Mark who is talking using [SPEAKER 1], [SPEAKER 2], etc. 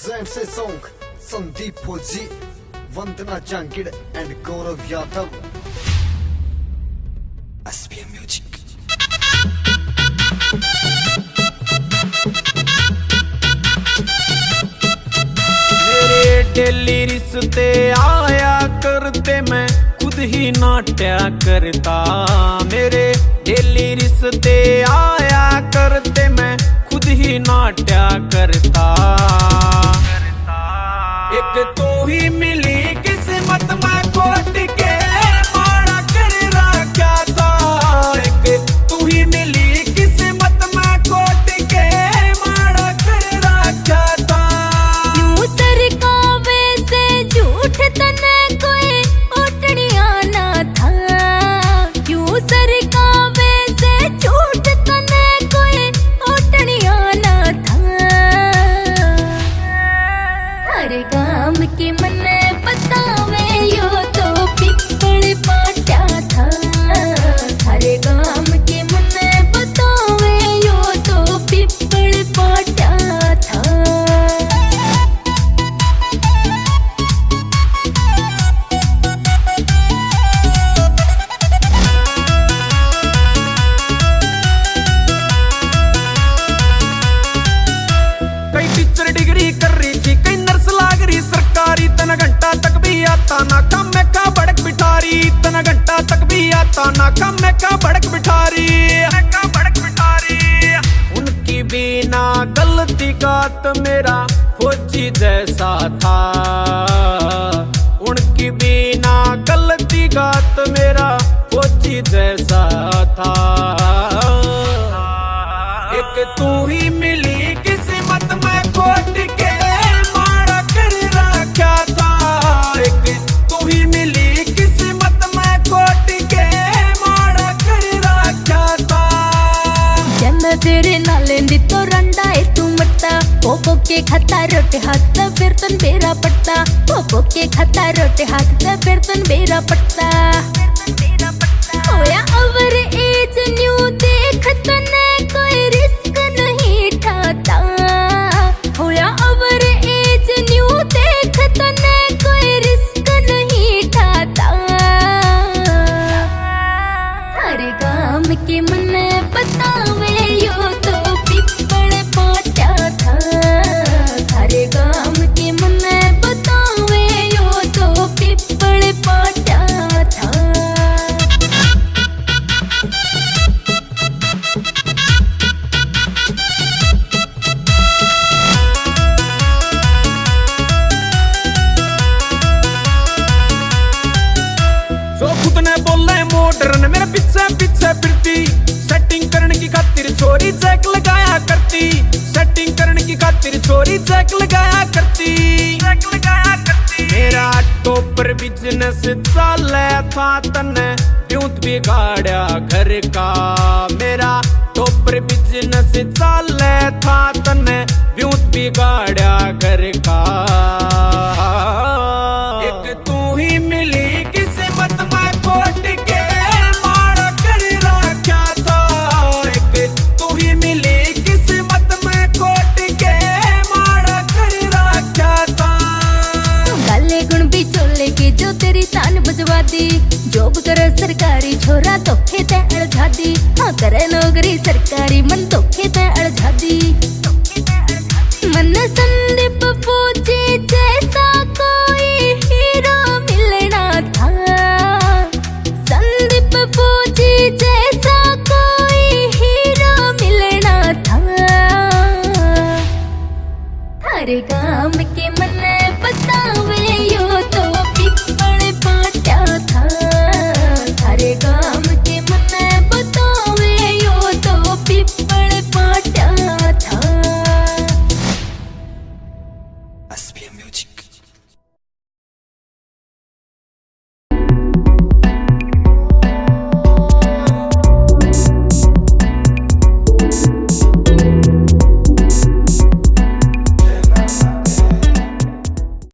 [SPEAKER 1] presents a song Sandeep Phoji, Vandana Jankid and Gaurav Yadav. SPM Music.
[SPEAKER 2] मेरे daily रिश्ते आया करते मैं खुद ही नाट्या करता। मेरे डेली रिश्ते आया करते मैं खुद ही नाट्या करता। एक तू ही मिली किस्मत में खोट के माड़ा कर रखा था। एक तू ही मिली किस्मत में खोट के माड़ा कर रखा था।
[SPEAKER 3] क्यों सरकावे से झूठ तने कोई उठनिया ना था। क्यों सरकावे से झूठ तने कोई उठनिया ना था। हर गाम के मने बतावे यो तो पिपड़ पाटा था। हर गाम के मने बतावे यो तो पिपड़ पाटा था।
[SPEAKER 2] कई टीचर डिग्री कर रही थी, कई नर्स लाग रही सरकारी। तना घंटा तक भी आता ना काम में का भड़क बिठारी। तना घंटा तक भी आता ना काम में का भड़क बिठारी। उनकी बिना गलती का तो मेरा फौजी जैसा था। उनकी बिना गलती का तो मेरा फौजी जैसा था। एक तू ही मिली किस्मत में खोट के माड़ा कर रखा था। एक तू ही मिली किस्मत में खोट के माड़ा कर रखा था।
[SPEAKER 3] जब तेरे नाले दी तो रंडा है तू मट्टा। पोपो के खाता रोटे हाथ फिर तन बेरा पट्टा। पोपो के खाता रोटे हाथ फिर तन बेरा पट्टा। होया ओवर एज न्यू देख तने कोई रिस्क नहीं ठाता। होया ओवर एज न्यू देख तने कोई रिस्क नहीं ठाता। हर गाम के मने बतावे यो तो पिपड़ पाटा था। हर गाम के मने बतावे यो तो पिपड़ पाटा था।
[SPEAKER 2] जो खुद ने बोले मॉडर्न मेरे पीछे पीछे फिरती। सेटिंग करने की खातिर छोरी जैक लगाया करती। सेटिंग करने की खातिर छोरी जैक लगाया करती। मेरा टॉपर बिजनेस चाले था तने यूं बिगाड़ा घर का। मेरा टॉपर बिजनेस चाले था तने यूं बिगाड़ा घर का। एक तू ही मिली किस्मत में खोट के माड़ा कर रखा था। एक तू ही मिली किस्मत में खोट के माड़ा कर रखा था।
[SPEAKER 3] गाले गुण भी चोले के जो तेरी तान बजवा दी। जॉब करे सरकारी छोरा धोखे ते अड़झा दी। हाँ करे नौकरी सरकारी मन धोखे ते अड़झा दी। मन संदीप